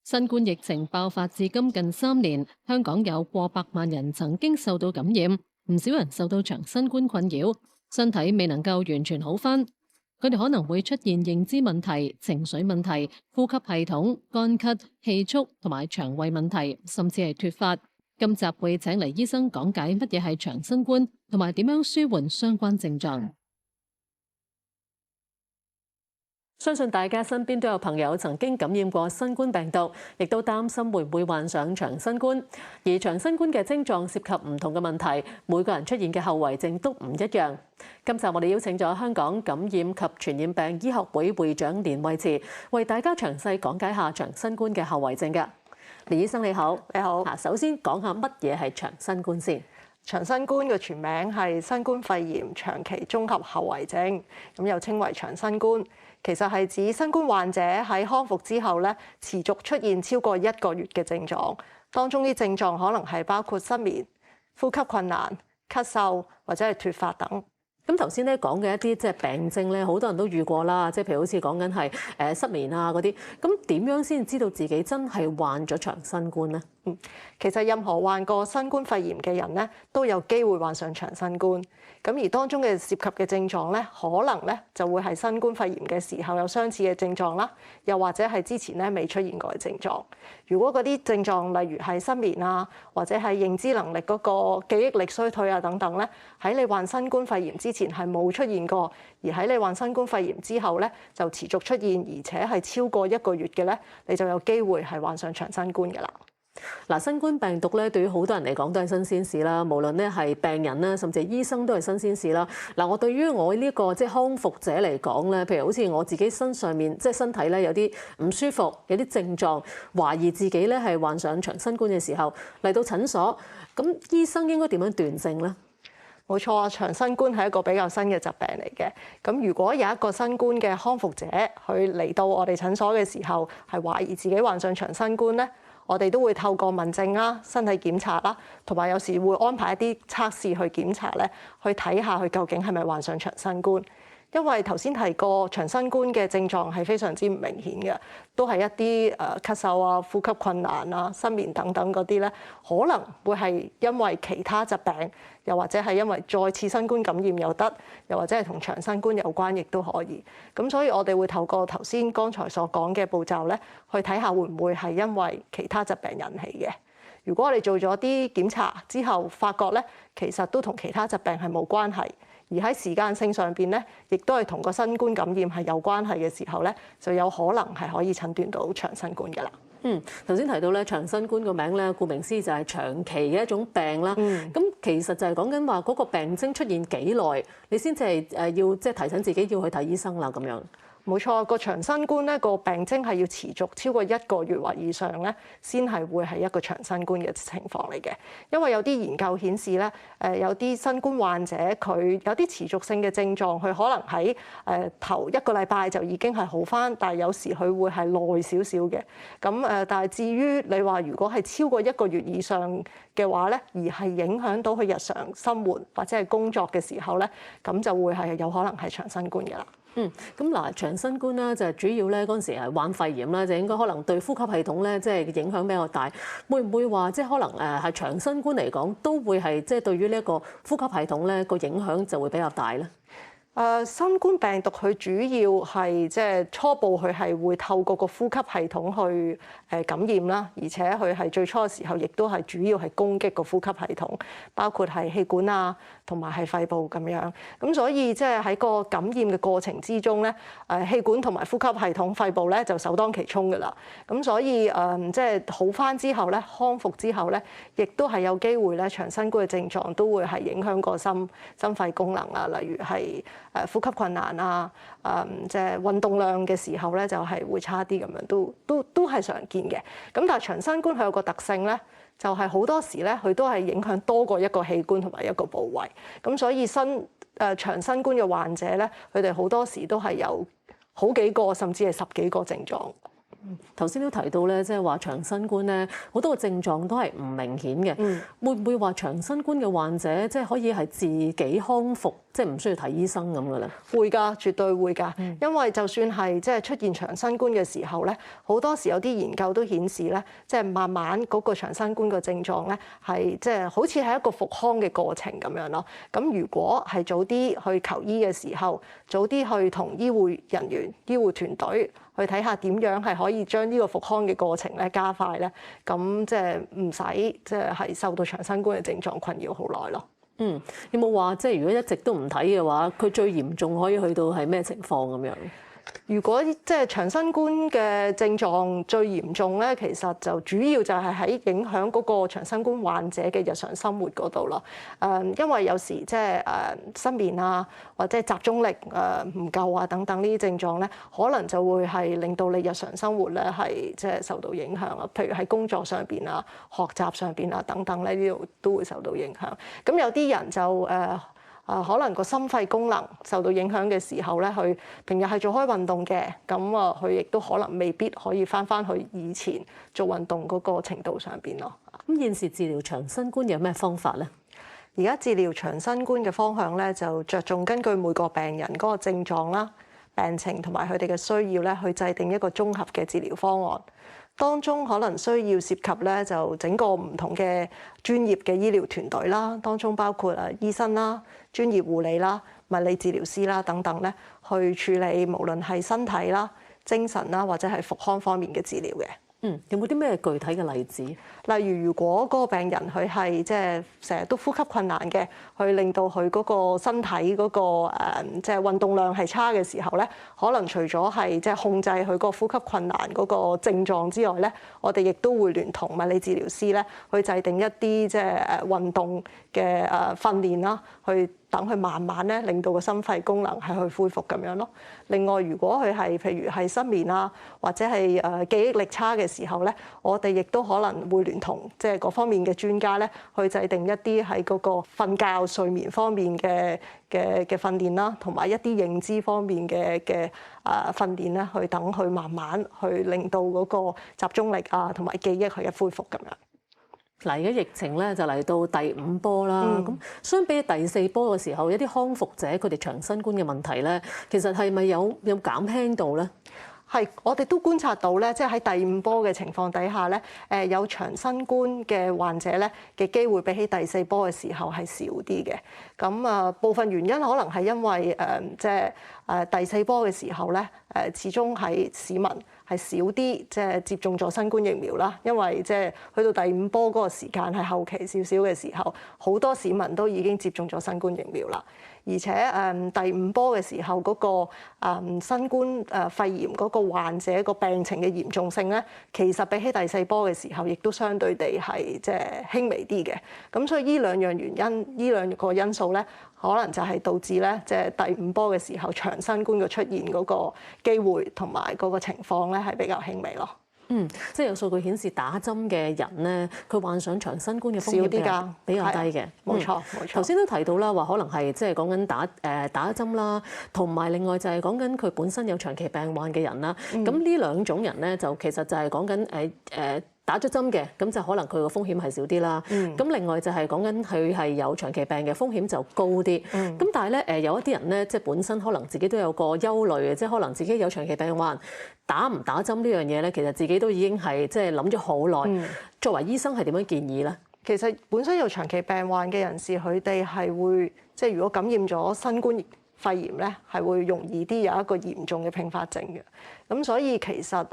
新冠疫情爆發至今近3年，香港有過百萬人曾經受到感染，唔少人受到長新冠困擾，身體未能夠完全好返。佢哋可能會出現認知問題、情緒問題、呼吸系統、乾咳、氣促同埋腸胃問題，甚至係脫髮。今集會請嚟醫生講解乜嘢係長新冠，同埋點樣舒緩相關症狀。相信大家身邊都有朋友曾經感染過新冠病毒，亦都擔心會唔會患上長新冠。而長新冠嘅症狀涉及唔同嘅問題，每個人出現嘅後遺症都唔一樣。今集我哋邀請咗香港感染及傳染病醫學會會長連惠慈，為大家詳細講解下長新冠嘅後遺症嘅。連醫生你好。你好。首先講下乜嘢係長新冠先。長新冠嘅全名係新冠肺炎長期綜合後遺症，咁又稱為長新冠。其實係指新冠患者喺康復之後咧，持續出現超過1個月嘅症狀，當中啲症狀可能係包括失眠、呼吸困難、咳嗽或者係脫髮等。咁頭先咧講嘅一啲即係病症咧，好多人都遇過啦，即係譬如好似講緊係失眠啊嗰啲。咁點樣先知道自己真係患咗長新冠呢？其實任何患過新冠肺炎嘅人咧，都有機會患上長新冠。咁而當中嘅涉及嘅症狀咧，可能咧就會係新冠肺炎嘅時候有相似嘅症狀啦，又或者係之前咧未出現過嘅症狀。如果嗰啲症狀例如係失眠啊，或者係認知能力嗰個記憶力衰退啊等等咧，喺你患新冠肺炎之前係冇出現過，而喺你患新冠肺炎之後咧就持續出現，而且係超過1個月嘅咧，你就有機會係患上長新冠㗎啦。嗱，新冠病毒咧對於好多人嚟講都係新鮮事啦，無論咧係病人啦，甚至係醫生都係新鮮事啦。嗱，我對於我呢個即係康復者嚟講咧，譬如好似我自己身上面即係身體咧有啲唔舒服，有啲症狀，懷疑自己咧係患上長新冠嘅時候嚟到診所，咁醫生應該點樣斷症呢？冇錯啊，長新冠係一個比較新嘅疾病嚟嘅。咁如果有一個新冠嘅康復者，佢嚟到我哋診所嘅時候係懷疑自己患上長新冠咧，我哋都會透過問症啦、身體檢查啦，同埋有時會安排一啲測試去檢查咧，去睇下佢究竟係咪患上長新冠。因為頭先提過長新冠嘅症狀係非常之唔明顯嘅，都係一啲咳嗽啊、呼吸困難啊、失眠等等嗰啲咧，可能會係因為其他疾病，又或者係因為再次新冠感染又得，又或者係同長新冠有關，亦都可以。咁所以我哋會透過頭先剛才所講嘅步驟咧，去睇下會唔會係因為其他疾病引起嘅。如果我哋做咗啲檢查之後，發覺咧其實都同其他疾病係冇關係，而喺時間性上邊咧，亦都係同個新冠感染係有關係嘅時候咧，就有可能係可以診斷到長新冠㗎啦。頭先提到咧長新冠個名咧，顧名思義就係長期嘅一種病啦。咁其實就係講緊話嗰個病徵出現幾耐，你先至係要即係提醒自己要去睇醫生啦咁樣。冇錯，個長新冠咧個病徵係要持續超過1個月或以上咧，先係會係一個長新冠嘅情況嚟嘅。因為有啲研究顯示咧，有啲新冠患者佢有啲持續性嘅症狀，佢可能喺頭1個禮拜就已經係好返，但係有時佢會係耐少少嘅。咁但係至於你話如果係超過1個月以上嘅話咧，而係影響到佢日常生活或者係工作嘅時候咧，咁就會係有可能係長新冠嘅啦。咁嗱，長新冠啦，就係主要咧嗰陣時係患肺炎啦，就應該可能對呼吸系統咧即係影響比較大。會唔會話即係可能係長新冠嚟講，都會係即係對於呢一個呼吸系統咧個影響就會比較大咧？新冠病毒佢主要係即係初步佢係會透過個呼吸系統去感染啦，而且佢係最初嘅時候亦都係主要係攻擊個呼吸系統，包括係氣管啊同埋係肺部咁樣。咁所以即係喺個感染嘅過程之中咧，氣管同埋呼吸系統、肺部咧就首當其衝㗎啦。咁所以即係好返之後咧，康復之後咧，亦都係有機會咧長新冠嘅症狀都會係影響個心肺功能啊，例如係呼吸困難啊，即係運動量嘅時候咧，就係會差啲咁樣，都係常見嘅。咁但係長新冠佢有個特性咧，就係好多時咧，佢都係影響多過一個器官同埋一個部位。咁所以長新冠嘅患者咧，佢哋好多時都係有好幾個甚至係10幾個症狀。頭先都提到咧，即係話長新冠咧，好多個症狀都係唔明顯嘅。會唔會話長新冠嘅患者即係可以係自己康復，即係唔需要睇醫生咁嘅咧？會㗎，絕對會㗎。因為就算係即係出現長新冠嘅時候咧，好多時有啲研究都顯示咧，即係慢慢嗰個長新冠嘅症狀咧係即係好似係一個復康嘅過程咁樣咯。咁如果係早啲去求醫嘅時候，早啲去同醫護人員、醫護團隊去睇下點樣係可以將呢個復康嘅過程咧加快咧，咁即係唔使即係受到長新冠嘅症狀困擾好耐咯。有冇話即係如果一直都唔睇嘅話，佢最嚴重可以去到係咩情況咁樣？如果即係長新冠嘅症狀最嚴重咧，其實就主要就係喺影響嗰個長新冠患者嘅日常生活嗰度咯。因為有時即係失眠啊，或者集中力唔夠啊等等呢啲症狀咧，可能就會係令到你日常生活咧係即係受到影響啊。譬如喺工作上邊啊、學習上邊啊等等咧，呢度都會受到影響。咁有啲人就可能個心肺功能受到影響嘅時候咧，佢平日係做開運動嘅，咁佢亦都可能未必可以翻去以前做運動嗰個程度上邊咯。咁現時治療長新冠有咩方法咧？而家治療長新冠嘅方向咧，就着重根據每個病人嗰個症狀啦、病情同埋佢哋嘅需要咧，去制定一個綜合嘅治療方案。當中可能需要涉及咧，就整個唔同嘅專業嘅醫療團隊啦，當中包括醫生啦、專業護理啦、物理治療師啦等等咧，去處理無論係身體啦、精神啦或者係復康方面嘅治療嘅。有冇啲咩具體嘅例子？例如，如果嗰個病人佢係即係成日都呼吸困難嘅，去令到佢嗰個身體嗰個即係運動量係差嘅時候咧，可能除咗係即係控制佢個呼吸困難嗰個症狀之外咧，我哋亦都會聯同物理治療師咧去制定一啲即係運動嘅訓練啦，去等佢慢慢咧令到個心肺功能係去恢復咁樣咯。另外，如果佢係譬如係失眠啊，或者係記憶力差嘅時候咧，我哋亦都可能會聯同即係各方面嘅專家咧，去制定一啲喺嗰個瞓覺睡眠方面嘅訓練啦，同埋一啲認知方面嘅訓練咧，去等佢慢慢去令到嗰個集中力啊同埋記憶佢嘅恢復咁樣。嗱，而家疫情咧就嚟到第5波啦。咁相比第4波嘅時候，一啲康復者佢哋長新冠嘅問題咧，其實係咪有減輕到咧？係，我哋都觀察到咧，即係喺第5波嘅情況底下咧，有長新冠嘅患者咧嘅機會比起第4波嘅時候係少啲嘅。咁部分原因可能係因為即係第4波嘅時候咧，始終係市民係少啲即係接種咗新冠疫苗啦，因為即係去到第5波嗰個時間係後期少少嘅時候，好多市民都已經接種咗新冠疫苗啦。而且第5波嘅時候嗰個新冠肺炎嗰個患者個病情嘅嚴重性咧，其實比起第4波嘅時候，亦都相對地係即係輕微啲嘅。咁所以呢兩樣原因，呢兩個因素咧，可能就係導致咧即係第5波嘅時候長新冠嘅出現嗰個機會同埋嗰個情況咧係比較輕微咯。即係有數據顯示打針嘅人咧，佢患上長新冠嘅風險少啲㗎，比較低嘅。冇錯冇錯。頭先都提到啦，話可能係即係講緊打針啦，同埋另外就係講緊佢本身有長期病患嘅人啦。咁呢兩種人咧，就其實就係講緊打咗針嘅，咁就可能佢個風險係少啲啦。咁另外就係講緊佢係有長期病嘅風險就高啲。咁但係咧有一啲人咧，即係本身可能自己都有個憂慮嘅，即係可能自己有長期病患，打唔打針呢樣嘢咧，其實自己都已經係即係諗咗好耐。作為醫生係點樣建議咧？其實本身有長期病患嘅人士，佢哋係會即係如果感染咗新冠肺炎咧，係會容易啲有一個嚴重嘅併發症嘅。咁所以其實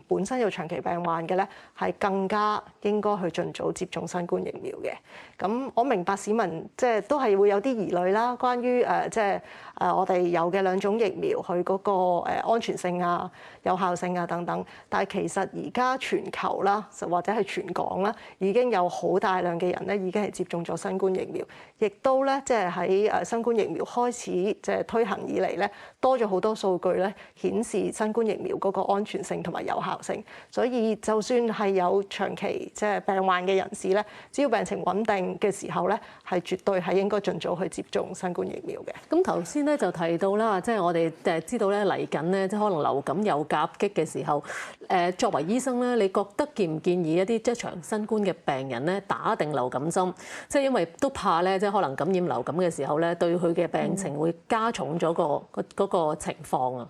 本身有長期病患嘅咧，係更加應該去盡早接種新冠疫苗嘅。咁我明白市民即係都係會有啲疑慮啦，關於即係我哋有嘅兩種疫苗佢嗰個安全性啊、有效性啊等等。但係其實而家全球啦，或者係全港啦，已經有好大量嘅人咧已經係接種咗新冠疫苗，亦都咧即係喺新冠疫苗開始即即係推行以嚟咧，多咗好多數據咧，顯示新冠疫苗嗰個安全性同埋有效性。所以就算係有長期即係病患嘅人士咧，只要病情穩定嘅時候咧，係絕對係應該盡早去接種新冠疫苗嘅。咁頭先咧就提到啦，即係我哋知道咧嚟緊咧，即係可能流感有夾擊嘅時候，作為醫生咧，你覺得建唔建議一啲即係長新冠嘅病人咧打定流感針？即係因為都怕咧，即係可能感染流感嘅時候咧，對佢嘅病情會加重咗嗰個情況啊。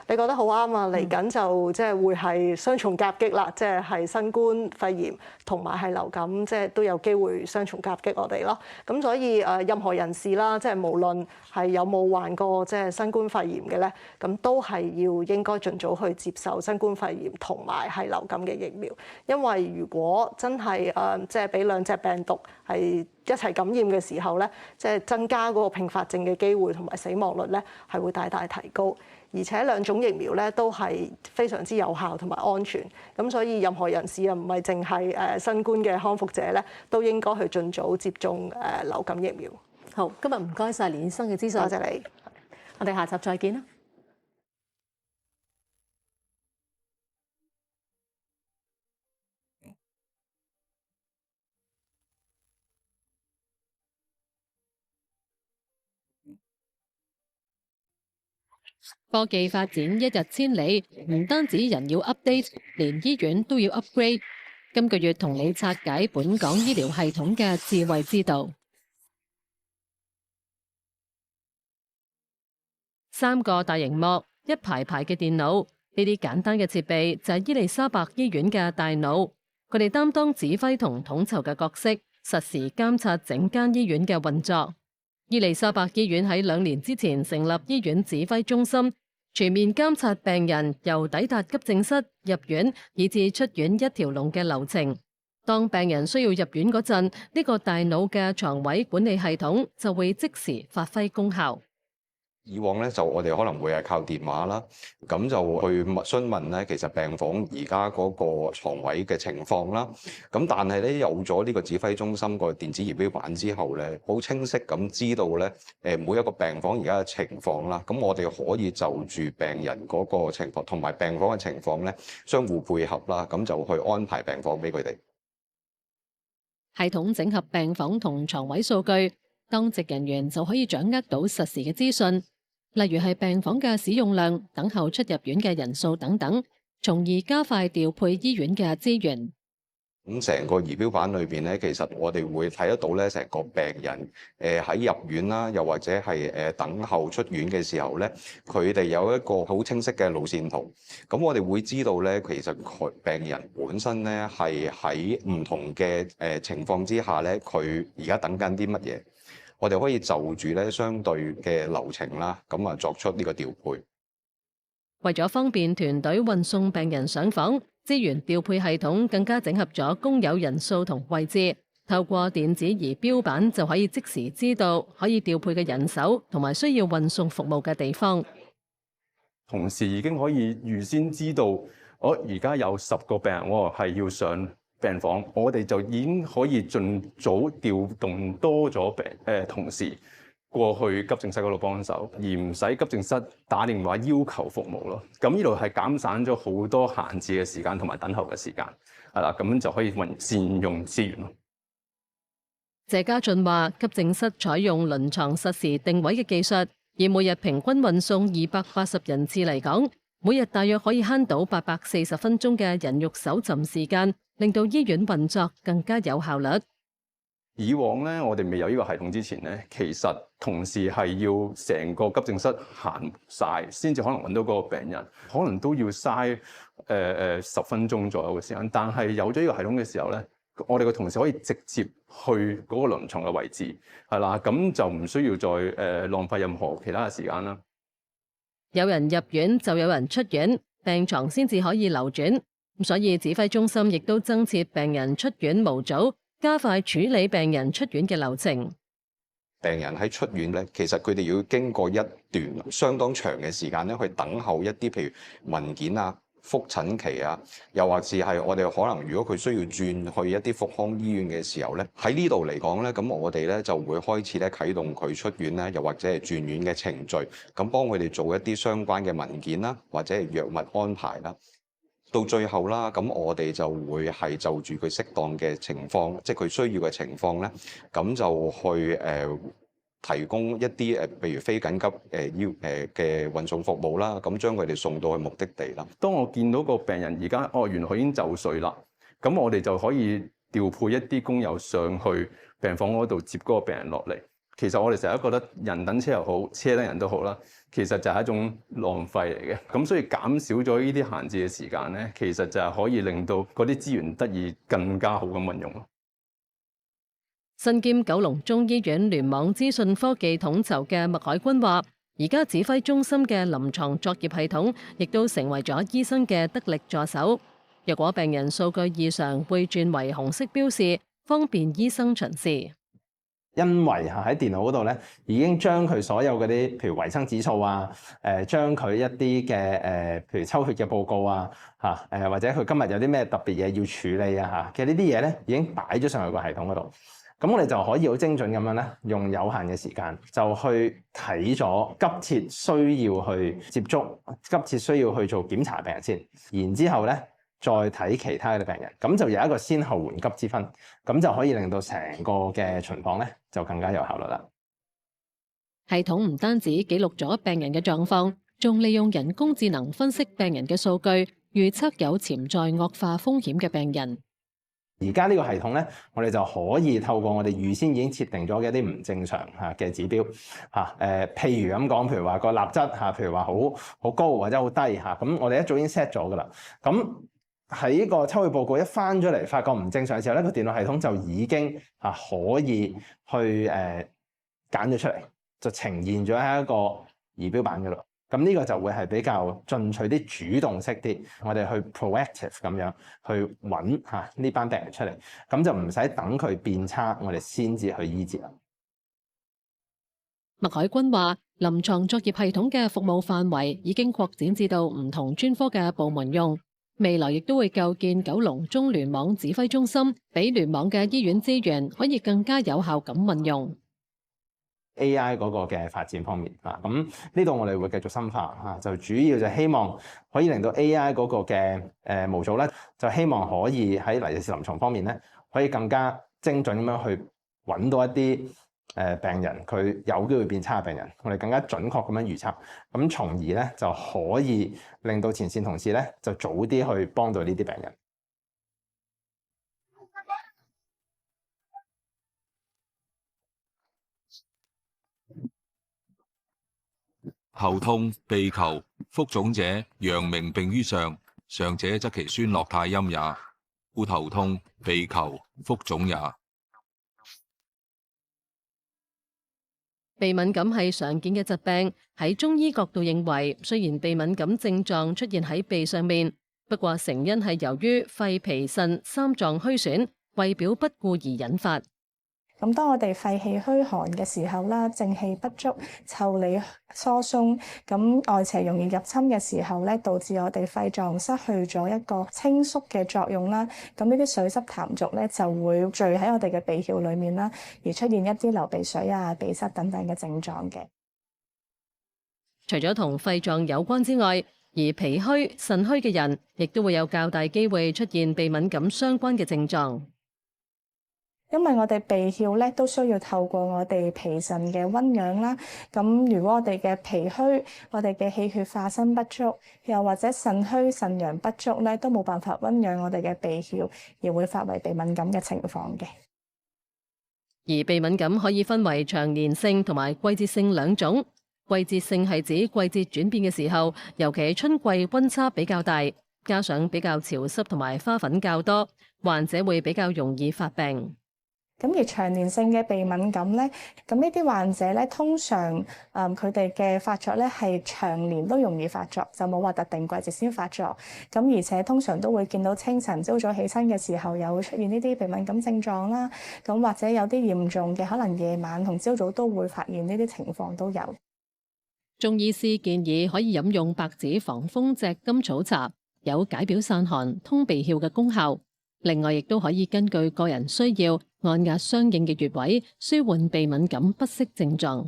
你覺得好啱啊！嚟緊就即係會係雙重夾擊啦，即係新冠肺炎同埋係流感，即係都有機會雙重夾擊我哋咯。咁所以任何人士啦，即係無論係有冇患過即係新冠肺炎嘅咧，咁都係要應該盡早去接受新冠肺炎同埋係流感嘅疫苗，因為如果真係即係俾兩隻病毒係一齊感染嘅時候咧，即係增加嗰個併發症嘅機會同埋死亡率咧，係會大大提高。而且兩種疫苗咧都係非常之有效同埋安全，咁所以任何人士啊，唔係淨係新冠嘅康復者咧，都應該去盡早接種流感疫苗。好，今日唔該晒連醫生嘅資訊，多謝你，我哋下集再見啦。科技發展一日千里，唔單止人要 update， 連醫院都要 upgrade。今個月同你拆解本港醫療系統嘅智慧之道。3個大螢幕，一排排嘅電腦，呢啲簡單嘅設備就係伊利沙伯醫院嘅大腦，佢哋擔當指揮同統籌嘅角色，實時監察整間醫院嘅運作。伊利沙伯醫院喺2年之前成立醫院指揮中心，全面監察病人由抵達急症室、入院以至出院一條龍嘅流程。當病人需要入院嗰陣，呢個大腦嘅床位管理系統就會即時發揮功效。以往咧就我哋可能會係靠電話啦，咁就去詢問咧，其實病房而家嗰個床位嘅情況啦。咁但係咧有咗呢個指揮中心個電子儀表板之後咧，好清晰咁知道咧，每一個病房而家嘅情況啦。咁我哋可以就住病人嗰個情況同埋病房嘅情況咧，相互配合啦，咁就去安排病房俾佢哋。系統整合病房同床位數據，當值人員就可以掌握到實時嘅資訊。例如係病房嘅使用量、等候出入院嘅人數等等，從而加快調配醫院嘅資源。咁成個儀表板裏邊咧，其實我哋會睇得到咧，成個病人喺入院啦，又或者係等候出院嘅時候咧，佢哋有一個好清晰嘅路線圖。咁我哋會知道咧，其實病人本身咧係喺唔同嘅情況之下咧，佢而家等緊啲乜嘢。我哋可以就住咧相對嘅流程啦，咁啊作出呢個調配。為咗方便團隊運送病人上房，資源調配系統更加整合咗公有人數同位置，透過電子儀表板就可以即時知道可以調配嘅人手同埋需要運送服務嘅地方。同時已經可以預先知道，我而家有10個病人喎係要上病房，我哋就已經可以盡早調動多咗同事過去急症室嗰度幫手，而唔使急症室打電話要求服務咯。咁呢度係減省咗好多閒置嘅時間同埋等候嘅時間，係啦，咁樣就可以善用資源咯。謝家俊話：急症室採用輪床實時定位嘅技術，以每日平均運送280人次嚟講，每日大約可以慳到840分鐘嘅人肉搜尋時間，令到醫院運作更加有效率。以往咧，我哋未有呢個系統之前咧，其實同事係要成個急症室行晒，先至可能揾到嗰個病人，可能都要嘥10分鐘左右嘅時間。但係有咗呢個系統嘅時候咧，我哋嘅同事可以直接去嗰個臨床嘅位置，係啦，咁就唔需要再浪費任何其他嘅時間啦。有人入院就有人出院，病床先至可以流轉，所以指揮中心亦都增設病人出院模組，加快處理病人出院嘅流程。病人喺出院咧，其實佢哋要經過一段相當長嘅時間咧，去等候一啲譬如文件啊、覆診期啊，又或是係我哋可能如果佢需要轉去一啲復康醫院嘅時候咧，喺呢度嚟講咧，咁我哋咧就會開始咧啟動佢出院咧，又或者係轉院嘅程序，咁幫佢哋做一啲相關嘅文件啦，或者係藥物安排啦。到最後啦，咁我哋就會係就住佢適當嘅情況，即係佢需要嘅情況咧，咁就去提供一啲譬如非緊急嘅運送服務啦，咁將佢哋送到去目的地啦。當我見到個病人而家原來佢已經就緒啦，咁我哋就可以調配一啲工友上去病房嗰度接嗰個病人落嚟。其實我哋成日都覺得人等車又好，車等人都好啦，其實就係一種浪費嚟嘅。咁所以減少咗呢啲閒置嘅時間咧，其實就係可以令到嗰啲資源得以更加好咁運用咯。身兼九龍中醫院聯網資訊科技統籌嘅麥海軍話，而家指揮中心嘅臨床作業系統亦都成為咗醫生嘅得力助手。若果病人數據異常，會轉為紅色標示，方便醫生巡視。因為喺電腦嗰度咧，已經將佢所有嗰啲，譬如維生指數啊，將佢一啲嘅譬如抽血嘅報告啊，或者佢今日有啲咩特別嘢要處理啊，其實呢啲嘢咧已經擺咗上去個系統嗰度。咁我哋就可以好精準咁樣咧，用有限嘅時間就去睇咗急切需要去接觸、急切需要去做檢查嘅病人先，然之後咧，再睇其他嘅病人，咁就有一個先後緩急之分，咁就可以令到成個嘅巡房咧就更加有效率啦。系統唔單止記錄咗病人嘅狀況，仲利用人工智能分析病人嘅數據，預測有潛在惡化風險嘅病人。而家呢個系統咧，我哋就可以透過我哋預先已經設定咗嘅一啲唔正常嘅指標譬如咁講，譬如話個鈉質譬如話好高或者好低咁我哋一早已經 set 咗噶啦。咁喺個抽血報告一翻咗嚟，發覺唔正常嘅時候咧，個電腦系統就已經可以去揀咗出嚟，就呈現咗喺一個儀表板嗰度。咁呢個就會係比較進取啲、主動式啲，我哋去 proactive 咁樣去揾呢班病人出嚟，咁就唔使等佢變差，我哋先至去醫治啦。麥海軍話：臨床作業系統嘅服務範圍已經擴展至到唔同專科嘅部門用，未來亦都會構建九龍中聯網指揮中心，俾聯網嘅醫院資源可以更加有效咁運用。AI 嗰個嘅發展方面咁呢度我哋會繼續深化就主要就希望可以令到 AI 嗰個嘅模組咧，就希望可以喺尤其是臨床方面咧，可以更加精準咁樣去揾到一啲病人佢有機會變差嘅病人，我哋更加準確咁樣預測，咁從而咧就可以令到前線同事咧就早啲去幫到呢啲病人。頭痛、鼻求、腹腫者，陽明並於上，上者則其宣諾太陰也，故頭痛、鼻求、腹腫也。鼻敏感係常見嘅疾病，喺中醫角度認為，雖然鼻敏感症狀出現喺鼻上面，不過成因係由於肺、脾、腎三臟虛損、胃表不顧而引發。咁當我哋肺氣虛寒嘅時候啦，正氣不足、腠理疏鬆，咁外邪容易入侵嘅時候咧，導致我哋肺臟失去咗一個清肅嘅作用啦。咁呢啲水濕痰濁咧就會聚喺我哋嘅鼻竅裏面啦，而出現一啲流鼻水啊、鼻塞等等嘅症狀嘅。除咗同肺臟有關之外，而脾虛、腎虛嘅人，亦都會有較大機會出現鼻敏感相關嘅症狀。因為我哋鼻竅咧都需要透過我哋脾腎嘅溫養啦，咁如果我哋嘅脾虛，我哋嘅氣血化生不足，又或者腎虛腎陽不足咧，都冇辦法溫養我哋嘅鼻竅，而會發為鼻敏感嘅情況嘅。而鼻敏感可以分為長年性同埋季節性兩種。季節性係指季節轉變嘅時候，尤其春季溫差比較大，加上比較潮濕同埋花粉較多，患者會比較容易發病。咁而長年性嘅鼻敏感咧，咁呢啲患者咧，通常佢哋嘅發作咧係長年都容易發作，就冇話特定季節先發作。咁而且通常都會見到清晨朝早起身嘅時候，又會出現呢啲鼻敏感症狀啦。咁或者有啲嚴重嘅，可能夜晚同朝早都會發現呢啲情況都有。中醫師建議可以飲用白芷防風炙甘草茶，有解表散寒、通鼻竅嘅功效。另外，亦都可以根據個人需要，按壓相應嘅穴位，舒緩鼻敏感不適症狀。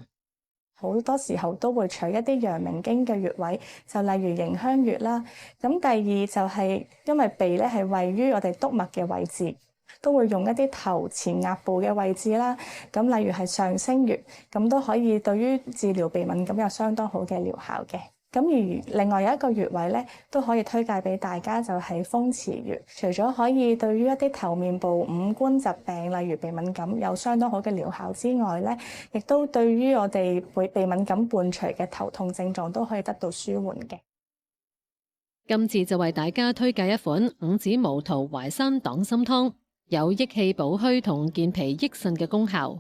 好多時候都會取一啲陽明經嘅穴位，就例如迎香穴啦。咁第二就係因為鼻咧係位於我哋督脈嘅位置，都會用一啲頭前額部嘅位置啦。咁例如係上升穴，咁都可以對於治療鼻敏感有相當好嘅療效嘅。咁而另外有一個穴位咧，都可以推介俾大家，就係風池穴。除咗可以對於一啲頭面部五官疾病，例如鼻敏感有相當好嘅療效之外咧，亦都對於我哋鼻敏感伴隨嘅頭痛症狀都可以得到舒緩嘅。今次就為大家推介一款五子毛桃淮山黨參湯，有益氣補虛同健脾益腎嘅功效。